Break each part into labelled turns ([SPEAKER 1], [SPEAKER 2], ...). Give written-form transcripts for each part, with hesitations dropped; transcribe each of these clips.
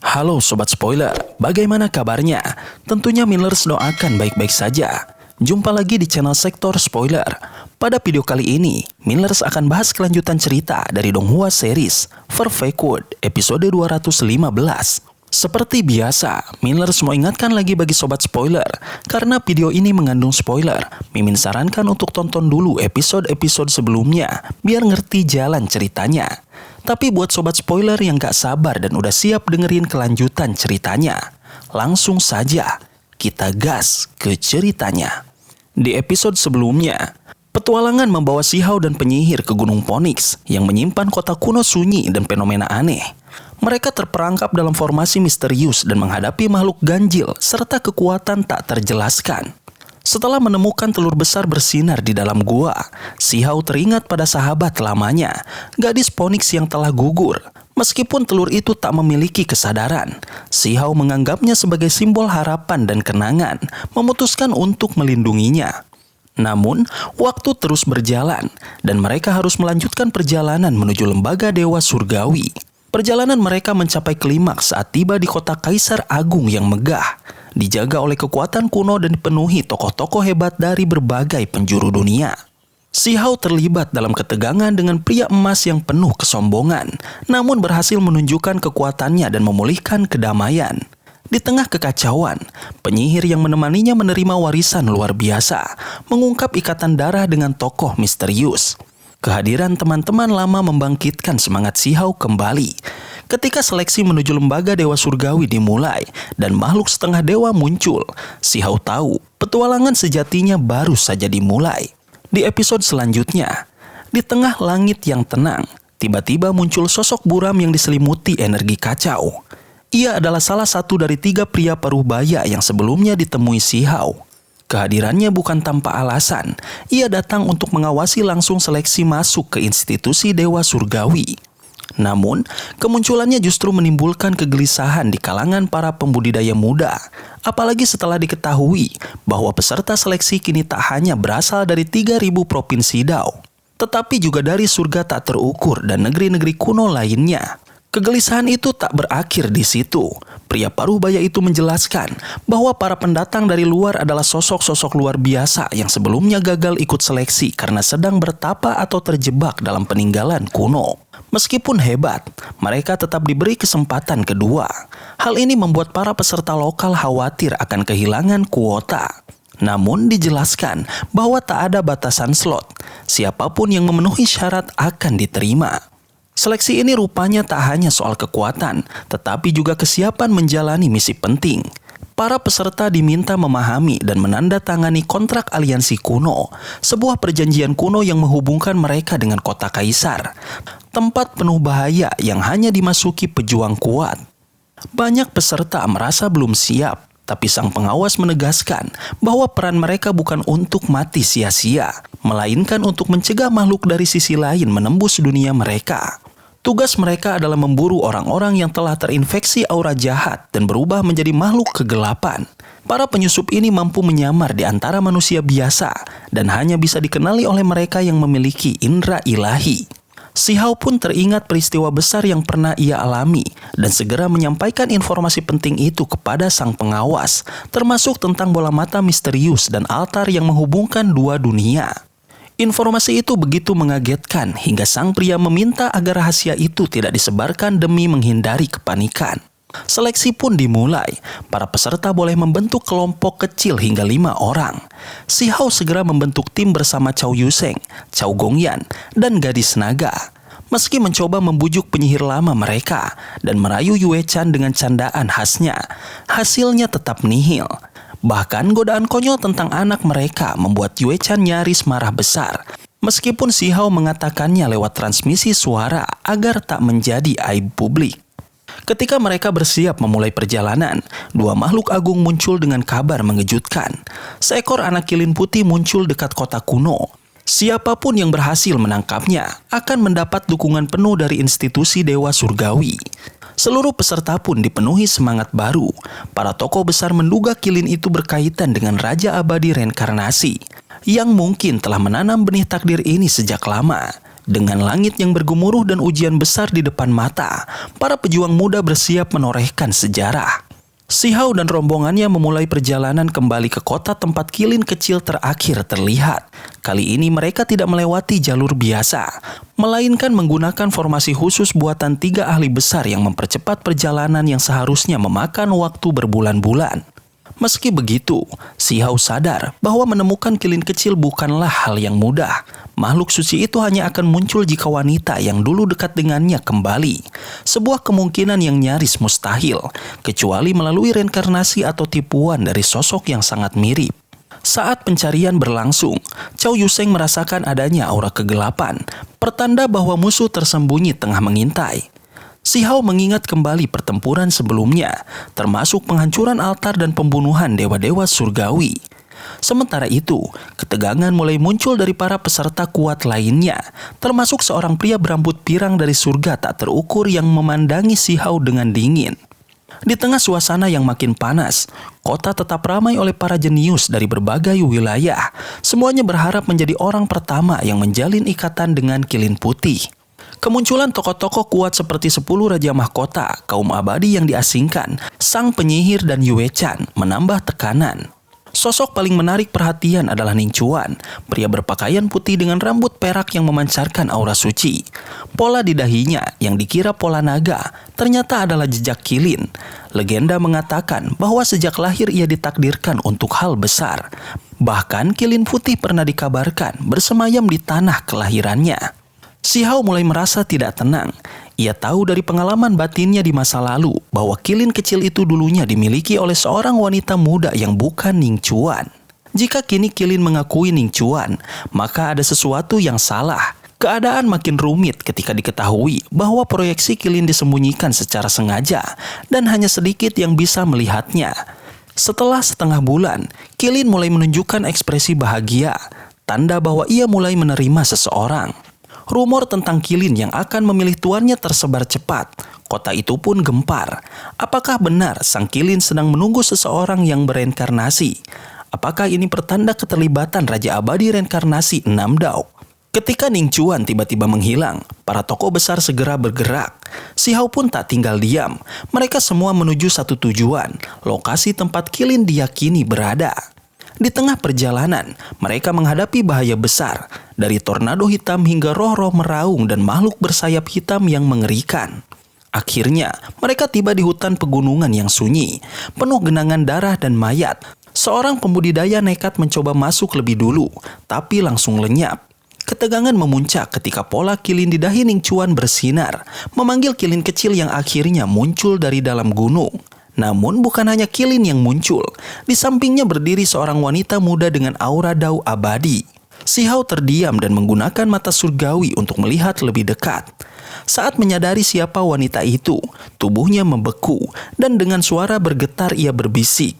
[SPEAKER 1] Halo Sobat Spoiler, bagaimana kabarnya? Tentunya Millers doakan baik-baik saja. Jumpa lagi di channel Sektor Spoiler. Pada video kali ini, Millers akan bahas kelanjutan cerita dari Donghua series Perfect episode 215. Seperti biasa, Millers mau ingatkan lagi bagi Sobat Spoiler, karena video ini mengandung spoiler. Mimin sarankan untuk tonton dulu episode-episode sebelumnya, biar ngerti jalan ceritanya. Tapi buat Sobat Spoiler yang gak sabar dan udah siap dengerin kelanjutan ceritanya, langsung saja kita gas ke ceritanya. Di episode sebelumnya, petualangan membawa Si Hao dan penyihir ke Gunung Phoenix yang menyimpan kota kuno sunyi dan fenomena aneh. Mereka terperangkap dalam formasi misterius dan menghadapi makhluk ganjil serta kekuatan tak terjelaskan. Setelah menemukan telur besar bersinar di dalam gua, Si Hao teringat pada sahabat lamanya, gadis Phoenix yang telah gugur. Meskipun telur itu tak memiliki kesadaran, Si Hao menganggapnya sebagai simbol harapan dan kenangan, memutuskan untuk melindunginya. Namun, waktu terus berjalan, dan mereka harus melanjutkan perjalanan menuju lembaga Dewa Surgawi. Perjalanan mereka mencapai klimaks saat tiba di kota Kaisar Agung yang megah, dijaga oleh kekuatan kuno dan dipenuhi tokoh-tokoh hebat dari berbagai penjuru dunia. Si Hao terlibat dalam ketegangan dengan pria emas yang penuh kesombongan, namun berhasil menunjukkan kekuatannya dan memulihkan kedamaian. Di tengah kekacauan, penyihir yang menemaninya menerima warisan luar biasa, mengungkap ikatan darah dengan tokoh misterius. Kehadiran teman-teman lama membangkitkan semangat Si Hao kembali. Ketika seleksi menuju lembaga Dewa Surgawi dimulai dan makhluk setengah dewa muncul, Si Hao tahu petualangan sejatinya baru saja dimulai. Di episode selanjutnya, di tengah langit yang tenang, tiba-tiba muncul sosok buram yang diselimuti energi kacau. Ia adalah salah satu dari 3 pria parubaya yang sebelumnya ditemui Si Hao. Kehadirannya bukan tanpa alasan, ia datang untuk mengawasi langsung seleksi masuk ke institusi Dewa Surgawi. Namun, kemunculannya justru menimbulkan kegelisahan di kalangan para pembudidaya muda. Apalagi setelah diketahui bahwa peserta seleksi kini tak hanya berasal dari 3.000 provinsi Dao, tetapi juga dari surga tak terukur dan negeri-negeri kuno lainnya. Kegelisahan itu tak berakhir di situ. Pria parubaya itu menjelaskan bahwa para pendatang dari luar adalah sosok-sosok luar biasa yang sebelumnya gagal ikut seleksi karena sedang bertapa atau terjebak dalam peninggalan kuno. Meskipun hebat, mereka tetap diberi kesempatan kedua. Hal ini membuat para peserta lokal khawatir akan kehilangan kuota. Namun dijelaskan bahwa tak ada batasan slot. Siapapun yang memenuhi syarat akan diterima. Seleksi ini rupanya tak hanya soal kekuatan, tetapi juga kesiapan menjalani misi penting. Para peserta diminta memahami dan menandatangani kontrak aliansi kuno, sebuah perjanjian kuno yang menghubungkan mereka dengan kota Kaisar, tempat penuh bahaya yang hanya dimasuki pejuang kuat. Banyak peserta merasa belum siap, tapi sang pengawas menegaskan bahwa peran mereka bukan untuk mati sia-sia, melainkan untuk mencegah makhluk dari sisi lain menembus dunia mereka. Tugas mereka adalah memburu orang-orang yang telah terinfeksi aura jahat dan berubah menjadi makhluk kegelapan. Para penyusup ini mampu menyamar di antara manusia biasa dan hanya bisa dikenali oleh mereka yang memiliki indera ilahi. Si Hao pun teringat peristiwa besar yang pernah ia alami dan segera menyampaikan informasi penting itu kepada sang pengawas, termasuk tentang bola mata misterius dan altar yang menghubungkan 2 dunia. Informasi itu begitu mengagetkan hingga sang pria meminta agar rahasia itu tidak disebarkan demi menghindari kepanikan. Seleksi pun dimulai. Para peserta boleh membentuk kelompok kecil hingga 5 orang. Si Hao segera membentuk tim bersama Cao Yuseng, Cao Gongyan, dan gadis naga. Meski mencoba membujuk penyihir lama mereka dan merayu Yue Chan dengan candaan khasnya, hasilnya tetap nihil. Bahkan godaan konyol tentang anak mereka membuat Yue Chan nyaris marah besar. Meskipun Si Hao mengatakannya lewat transmisi suara agar tak menjadi aib publik. Ketika mereka bersiap memulai perjalanan, 2 makhluk agung muncul dengan kabar mengejutkan. Seekor anak kilin putih muncul dekat kota kuno. Siapapun yang berhasil menangkapnya akan mendapat dukungan penuh dari institusi Dewa Surgawi. Seluruh peserta pun dipenuhi semangat baru. Para tokoh besar menduga kilin itu berkaitan dengan Raja Abadi Reinkarnasi, yang mungkin telah menanam benih takdir ini sejak lama. Dengan langit yang bergemuruh dan ujian besar di depan mata, para pejuang muda bersiap menorehkan sejarah. Si Hao dan rombongannya memulai perjalanan kembali ke kota tempat kilin kecil terakhir terlihat. Kali ini mereka tidak melewati jalur biasa, melainkan menggunakan formasi khusus buatan 3 ahli besar yang mempercepat perjalanan yang seharusnya memakan waktu berbulan-bulan. Meski begitu, si Hao sadar bahwa menemukan kilin kecil bukanlah hal yang mudah. Makhluk suci itu hanya akan muncul jika wanita yang dulu dekat dengannya kembali. Sebuah kemungkinan yang nyaris mustahil, kecuali melalui reinkarnasi atau tipuan dari sosok yang sangat mirip. Saat pencarian berlangsung, Cao Yuseng merasakan adanya aura kegelapan, pertanda bahwa musuh tersembunyi tengah mengintai. Si Hao mengingat kembali pertempuran sebelumnya, termasuk penghancuran altar dan pembunuhan dewa-dewa surgawi. Sementara itu, ketegangan mulai muncul dari para peserta kuat lainnya, termasuk seorang pria berambut pirang dari surga tak terukur yang memandangi si Hao dengan dingin. Di tengah suasana yang makin panas, kota tetap ramai oleh para jenius dari berbagai wilayah. Semuanya berharap menjadi orang pertama yang menjalin ikatan dengan kilin putih. Kemunculan tokoh-tokoh kuat seperti 10 Raja Mahkota, kaum abadi yang diasingkan, sang penyihir dan Yue Chan menambah tekanan. Sosok paling menarik perhatian adalah Ning Chuan, pria berpakaian putih dengan rambut perak yang memancarkan aura suci. Pola di dahinya yang dikira pola naga ternyata adalah jejak kilin. Legenda mengatakan bahwa sejak lahir ia ditakdirkan untuk hal besar. Bahkan kilin putih pernah dikabarkan bersemayam di tanah kelahirannya. Si Hao mulai merasa tidak tenang. Ia tahu dari pengalaman batinnya di masa lalu bahwa kilin kecil itu dulunya dimiliki oleh seorang wanita muda yang bukan Ning Chuan. Jika kini kilin mengakui Ning Chuan, maka ada sesuatu yang salah. Keadaan makin rumit ketika diketahui bahwa proyeksi kilin disembunyikan secara sengaja dan hanya sedikit yang bisa melihatnya. Setelah setengah bulan, kilin mulai menunjukkan ekspresi bahagia, tanda bahwa ia mulai menerima seseorang. Rumor tentang kilin yang akan memilih tuannya tersebar cepat. Kota itu pun gempar. Apakah benar sang kilin sedang menunggu seseorang yang bereinkarnasi? Apakah ini pertanda keterlibatan Raja Abadi Reinkarnasi 6 Dao? Ketika Ning Chuan tiba-tiba menghilang, para tokoh besar segera bergerak. Si Hao pun tak tinggal diam. Mereka semua menuju satu tujuan, lokasi tempat kilin diyakini berada. Di tengah perjalanan, mereka menghadapi bahaya besar, dari tornado hitam hingga roh-roh meraung dan makhluk bersayap hitam yang mengerikan. Akhirnya, mereka tiba di hutan pegunungan yang sunyi, penuh genangan darah dan mayat. Seorang pembudidaya nekat mencoba masuk lebih dulu, tapi langsung lenyap. Ketegangan memuncak ketika pola kilin di dahi Ning Chuan bersinar, memanggil kilin kecil yang akhirnya muncul dari dalam gunung. Namun bukan hanya kilin yang muncul, di sampingnya berdiri seorang wanita muda dengan aura dao abadi. Si Hao terdiam dan menggunakan mata surgawi untuk melihat lebih dekat. Saat menyadari siapa wanita itu, tubuhnya membeku dan dengan suara bergetar ia berbisik,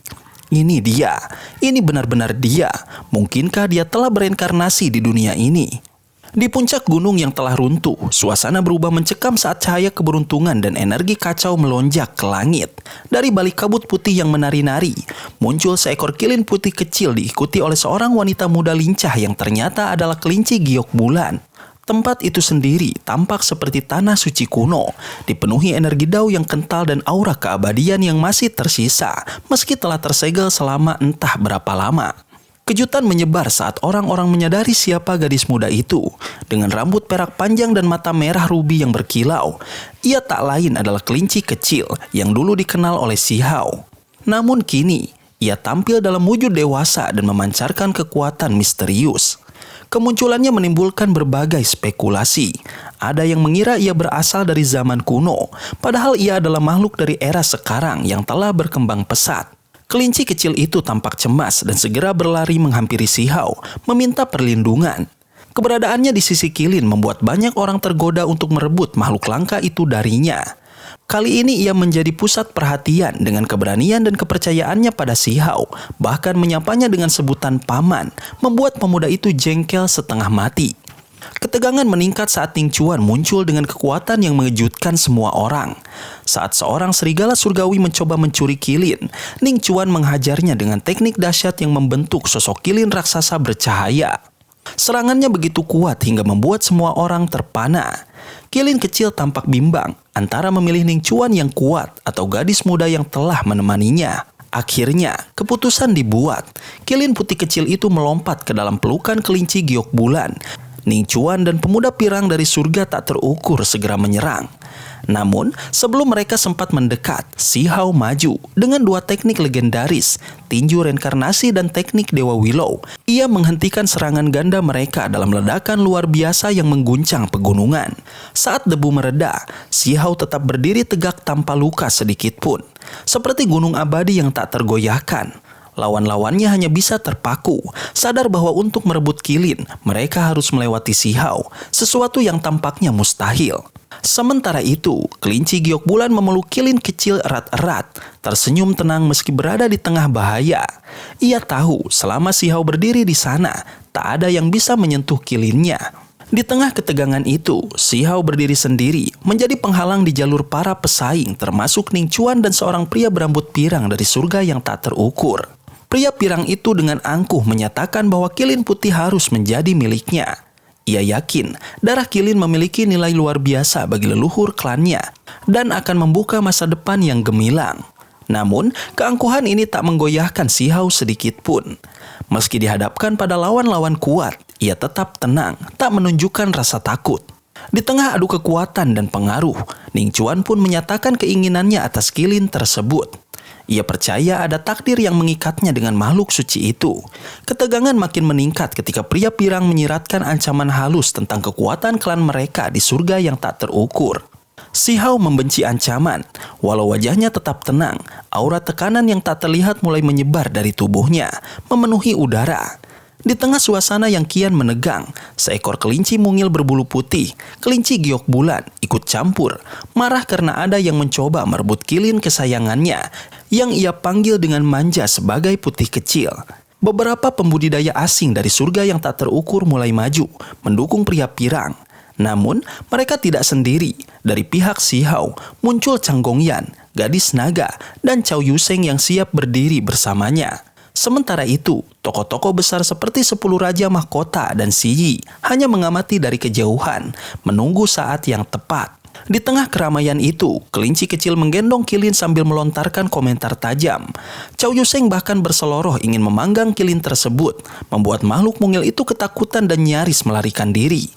[SPEAKER 1] "Ini dia, ini benar-benar dia. Mungkinkah dia telah bereinkarnasi di dunia ini?" Di puncak gunung yang telah runtuh, suasana berubah mencekam saat cahaya keberuntungan dan energi kacau melonjak ke langit. Dari balik kabut putih yang menari-nari, muncul seekor kilin putih kecil diikuti oleh seorang wanita muda lincah yang ternyata adalah kelinci giok bulan. Tempat itu sendiri tampak seperti tanah suci kuno, dipenuhi energi dao yang kental dan aura keabadian yang masih tersisa, meski telah tersegel selama entah berapa lama. Kejutan menyebar saat orang-orang menyadari siapa gadis muda itu. Dengan rambut perak panjang dan mata merah rubi yang berkilau, ia tak lain adalah kelinci kecil yang dulu dikenal oleh si Hao. Namun kini, ia tampil dalam wujud dewasa dan memancarkan kekuatan misterius. Kemunculannya menimbulkan berbagai spekulasi. Ada yang mengira ia berasal dari zaman kuno, padahal ia adalah makhluk dari era sekarang yang telah berkembang pesat. Kelinci kecil itu tampak cemas dan segera berlari menghampiri si Hao, meminta perlindungan. Keberadaannya di sisi kilin membuat banyak orang tergoda untuk merebut makhluk langka itu darinya. Kali ini ia menjadi pusat perhatian dengan keberanian dan kepercayaannya pada si Hao, bahkan menyapanya dengan sebutan paman, membuat pemuda itu jengkel setengah mati. Ketegangan meningkat saat Ning Chuan muncul dengan kekuatan yang mengejutkan semua orang. Saat seorang serigala surgawi mencoba mencuri kilin, Ning Chuan menghajarnya dengan teknik dahsyat yang membentuk sosok kilin raksasa bercahaya. Serangannya begitu kuat hingga membuat semua orang terpana. Kilin kecil tampak bimbang antara memilih Ning Chuan yang kuat atau gadis muda yang telah menemaninya. Akhirnya, keputusan dibuat. Kilin putih kecil itu melompat ke dalam pelukan kelinci giok bulan. Ning Chuan dan pemuda pirang dari surga tak terukur segera menyerang. Namun, sebelum mereka sempat mendekat, Si Hao maju dengan dua teknik legendaris, tinju reinkarnasi dan teknik Dewa Willow. Ia menghentikan serangan ganda mereka dalam ledakan luar biasa yang mengguncang pegunungan. Saat debu mereda, Si Hao tetap berdiri tegak tanpa luka sedikit pun, seperti gunung abadi yang tak tergoyahkan. Lawan-lawannya hanya bisa terpaku, sadar bahwa untuk merebut Kilin, mereka harus melewati Si Hao, sesuatu yang tampaknya mustahil. Sementara itu, kelinci giok bulan memeluk Kilin kecil erat-erat, tersenyum tenang meski berada di tengah bahaya. Ia tahu selama Si Hao berdiri di sana, tak ada yang bisa menyentuh Kilinnya. Di tengah ketegangan itu, Si Hao berdiri sendiri, menjadi penghalang di jalur para pesaing, termasuk Ning Chuan dan seorang pria berambut pirang dari surga yang tak terukur. Pria pirang itu dengan angkuh menyatakan bahwa Kilin putih harus menjadi miliknya. Ia yakin darah Kilin memiliki nilai luar biasa bagi leluhur klannya dan akan membuka masa depan yang gemilang. Namun, keangkuhan ini tak menggoyahkan Si Hao sedikit pun. Meski dihadapkan pada lawan-lawan kuat, ia tetap tenang, tak menunjukkan rasa takut. Di tengah adu kekuatan dan pengaruh, Ning Chuan pun menyatakan keinginannya atas Kilin tersebut. Ia percaya ada takdir yang mengikatnya dengan makhluk suci itu. Ketegangan makin meningkat ketika pria pirang menyiratkan ancaman halus tentang kekuatan klan mereka di surga yang tak terukur. Si Hao membenci ancaman, walau wajahnya tetap tenang. Aura tekanan yang tak terlihat mulai menyebar dari tubuhnya, memenuhi udara. Di tengah suasana yang kian menegang, seekor kelinci mungil berbulu putih, kelinci giok bulan, ikut campur, marah karena ada yang mencoba merebut Kilin kesayangannya, yang ia panggil dengan manja sebagai putih kecil. Beberapa pembudidaya asing dari surga yang tak terukur mulai maju, mendukung pria pirang. Namun, mereka tidak sendiri. Dari pihak Si Hao, muncul Chang Gongyan, gadis naga, dan Cao Yuseng yang siap berdiri bersamanya. Sementara itu, tokoh-tokoh besar seperti 10 Raja Mahkota dan Si Yi hanya mengamati dari kejauhan, menunggu saat yang tepat. Di tengah keramaian itu, kelinci kecil menggendong Kilin sambil melontarkan komentar tajam. Cao Yuseng bahkan berseloroh ingin memanggang Kilin tersebut, membuat makhluk mungil itu ketakutan dan nyaris melarikan diri.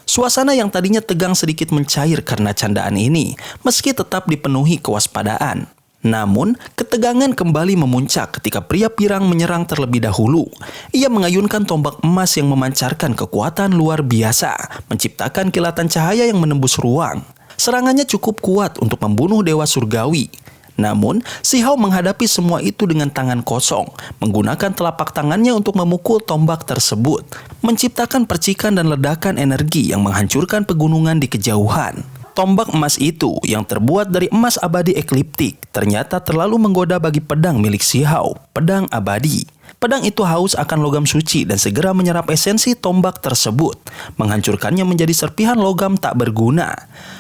[SPEAKER 1] Suasana yang tadinya tegang sedikit mencair karena candaan ini, meski tetap dipenuhi kewaspadaan. Namun, ketegangan kembali memuncak ketika pria pirang menyerang terlebih dahulu. Ia mengayunkan tombak emas yang memancarkan kekuatan luar biasa, menciptakan kilatan cahaya yang menembus ruang. Serangannya cukup kuat untuk membunuh dewa surgawi. Namun, Si Hao menghadapi semua itu dengan tangan kosong, menggunakan telapak tangannya untuk memukul tombak tersebut, menciptakan percikan dan ledakan energi yang menghancurkan pegunungan di kejauhan. Tombak emas itu yang terbuat dari emas abadi ekliptik ternyata terlalu menggoda bagi pedang milik Si Hao, pedang abadi. Pedang itu haus akan logam suci dan segera menyerap esensi tombak tersebut, menghancurkannya menjadi serpihan logam tak berguna.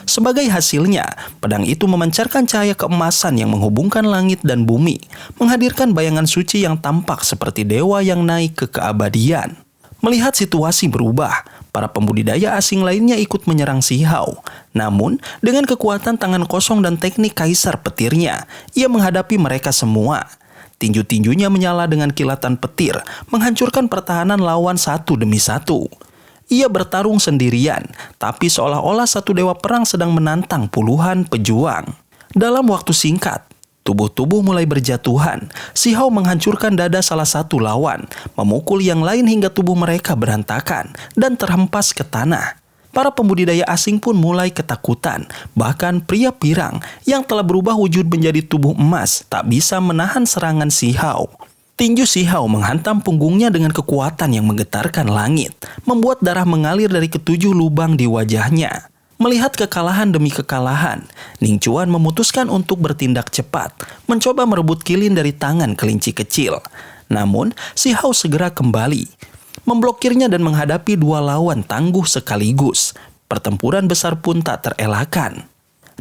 [SPEAKER 1] Sebagai hasilnya, pedang itu memancarkan cahaya keemasan yang menghubungkan langit dan bumi, menghadirkan bayangan suci yang tampak seperti dewa yang naik ke keabadian. Melihat situasi berubah, para pembudidaya asing lainnya ikut menyerang Si Hao. Namun, dengan kekuatan tangan kosong dan teknik kaisar petirnya, ia menghadapi mereka semua. Tinju-tinjunya menyala dengan kilatan petir, menghancurkan pertahanan lawan satu demi satu. Ia bertarung sendirian, tapi seolah-olah satu dewa perang sedang menantang puluhan pejuang. Dalam waktu singkat, tubuh-tubuh mulai berjatuhan. Si Hao menghancurkan dada salah satu lawan, memukul yang lain hingga tubuh mereka berantakan dan terhempas ke tanah. Para pembudidaya asing pun mulai ketakutan. Bahkan pria pirang yang telah berubah wujud menjadi tubuh emas tak bisa menahan serangan Si Hao. Tinju Si Hao menghantam punggungnya dengan kekuatan yang menggetarkan langit, membuat darah mengalir dari ketujuh lubang di wajahnya. Melihat kekalahan demi kekalahan, Ning Chuan memutuskan untuk bertindak cepat, mencoba merebut Kilin dari tangan kelinci kecil. Namun, Si Hao segera kembali, memblokirnya dan menghadapi dua lawan tangguh sekaligus. Pertempuran besar pun tak terelakkan.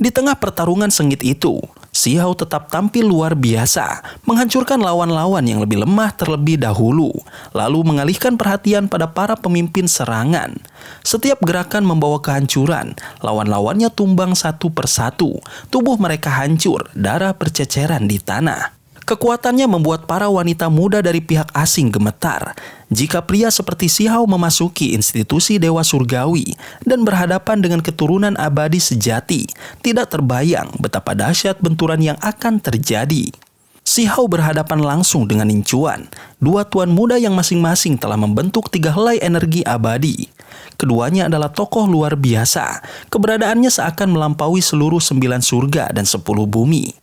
[SPEAKER 1] Di tengah pertarungan sengit itu, Xiao tetap tampil luar biasa, menghancurkan lawan-lawan yang lebih lemah terlebih dahulu, lalu mengalihkan perhatian pada para pemimpin serangan. Setiap gerakan membawa kehancuran, lawan-lawannya tumbang satu persatu, tubuh mereka hancur, darah berceceran di tanah. Kekuatannya membuat para wanita muda dari pihak asing gemetar. Jika pria seperti Xiao memasuki institusi Dewa Surgawi dan berhadapan dengan keturunan abadi sejati, tidak terbayang betapa dahsyat benturan yang akan terjadi. Xiao berhadapan langsung dengan Ning Chuan, dua tuan muda yang masing-masing telah membentuk 3 helai energi abadi. Keduanya adalah tokoh luar biasa, keberadaannya seakan melampaui seluruh 9 surga dan 10 bumi.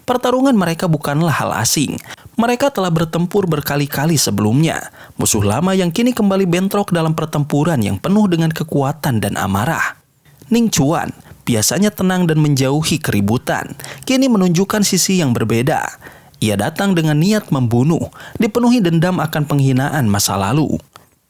[SPEAKER 1] Pertarungan mereka bukanlah hal asing. Mereka telah bertempur berkali-kali sebelumnya. Musuh lama yang kini kembali bentrok dalam pertempuran yang penuh dengan kekuatan dan amarah. Ning Chuan, biasanya tenang dan menjauhi keributan, kini menunjukkan sisi yang berbeda. Ia datang dengan niat membunuh, dipenuhi dendam akan penghinaan masa lalu.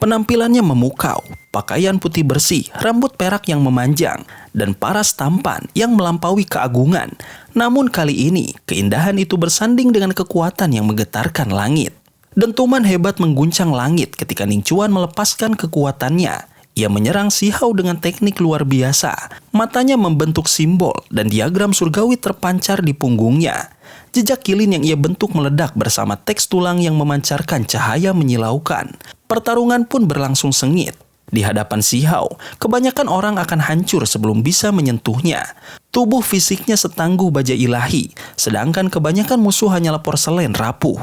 [SPEAKER 1] Penampilannya memukau, pakaian putih bersih, rambut perak yang memanjang, dan paras tampan yang melampaui keagungan. Namun kali ini, keindahan itu bersanding dengan kekuatan yang menggetarkan langit. Dentuman hebat mengguncang langit ketika Ning Chuan melepaskan kekuatannya. Ia menyerang Xiao dengan teknik luar biasa. Matanya membentuk simbol dan diagram surgawi terpancar di punggungnya. Jejak kilin yang ia bentuk meledak bersama teks tulang yang memancarkan cahaya menyilaukan. Pertarungan pun berlangsung sengit. Di hadapan Xiao, kebanyakan orang akan hancur sebelum bisa menyentuhnya. Tubuh fisiknya setangguh baja ilahi, sedangkan kebanyakan musuh hanyalah porselen rapuh.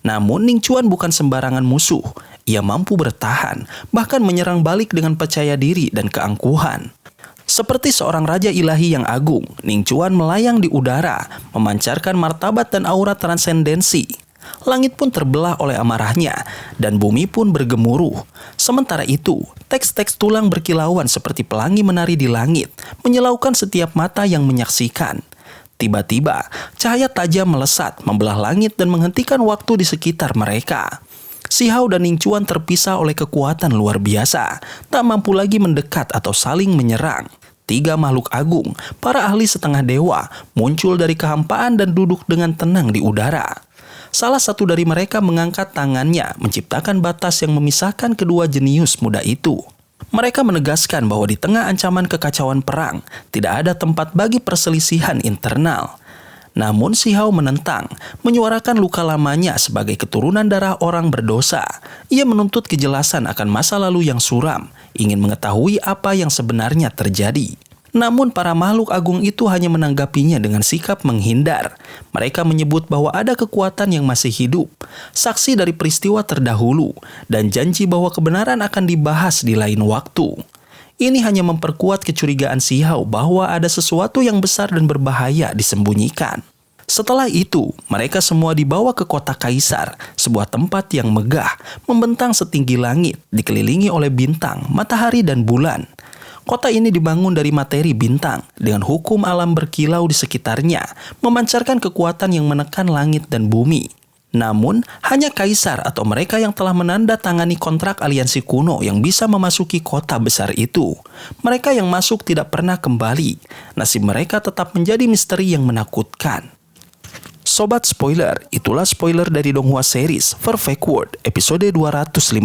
[SPEAKER 1] Namun Ning Chuan bukan sembarangan musuh. Ia mampu bertahan, bahkan menyerang balik dengan percaya diri dan keangkuhan. Seperti seorang raja ilahi yang agung, Ning Chuan melayang di udara, memancarkan martabat dan aura transendensi. Langit pun terbelah oleh amarahnya, dan bumi pun bergemuruh. Sementara itu, teks-teks tulang berkilauan seperti pelangi menari di langit, menyilaukan setiap mata yang menyaksikan. Tiba-tiba, cahaya tajam melesat, membelah langit dan menghentikan waktu di sekitar mereka. Xiao dan Ning Chuan terpisah oleh kekuatan luar biasa, tak mampu lagi mendekat atau saling menyerang. 3 makhluk agung, para ahli setengah dewa, muncul dari kehampaan dan duduk dengan tenang di udara. Salah satu dari mereka mengangkat tangannya, menciptakan batas yang memisahkan kedua jenius muda itu. Mereka menegaskan bahwa di tengah ancaman kekacauan perang, tidak ada tempat bagi perselisihan internal. Namun Xiao menentang, menyuarakan luka lamanya sebagai keturunan darah orang berdosa. Ia menuntut kejelasan akan masa lalu yang suram, ingin mengetahui apa yang sebenarnya terjadi. Namun para makhluk agung itu hanya menanggapinya dengan sikap menghindar. Mereka menyebut bahwa ada kekuatan yang masih hidup, saksi dari peristiwa terdahulu, dan janji bahwa kebenaran akan dibahas di lain waktu. Ini hanya memperkuat kecurigaan Xiao bahwa ada sesuatu yang besar dan berbahaya disembunyikan. Setelah itu, mereka semua dibawa ke kota Kaisar, sebuah tempat yang megah, membentang setinggi langit, dikelilingi oleh bintang, matahari, dan bulan. Kota ini dibangun dari materi bintang, dengan hukum alam berkilau di sekitarnya, memancarkan kekuatan yang menekan langit dan bumi. Namun, hanya kaisar atau mereka yang telah menandatangani kontrak aliansi kuno yang bisa memasuki kota besar itu. Mereka yang masuk tidak pernah kembali. Nasib mereka tetap menjadi misteri yang menakutkan. Sobat spoiler, itulah spoiler dari Donghua series Perfect World episode 215.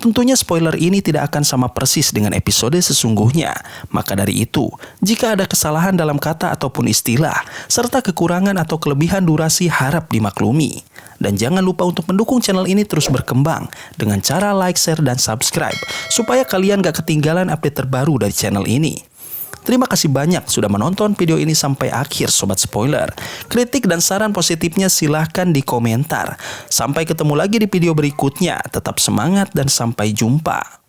[SPEAKER 1] Tentunya spoiler ini tidak akan sama persis dengan episode sesungguhnya. Maka dari itu, jika ada kesalahan dalam kata ataupun istilah, serta kekurangan atau kelebihan durasi harap dimaklumi. Dan jangan lupa untuk mendukung channel ini terus berkembang dengan cara like, share, dan subscribe, supaya kalian gak ketinggalan update terbaru dari channel ini. Terima kasih banyak sudah menonton video ini sampai akhir Sobat Spoiler. Kritik dan saran positifnya silahkan di komentar. Sampai ketemu lagi di video berikutnya. Tetap semangat dan sampai jumpa.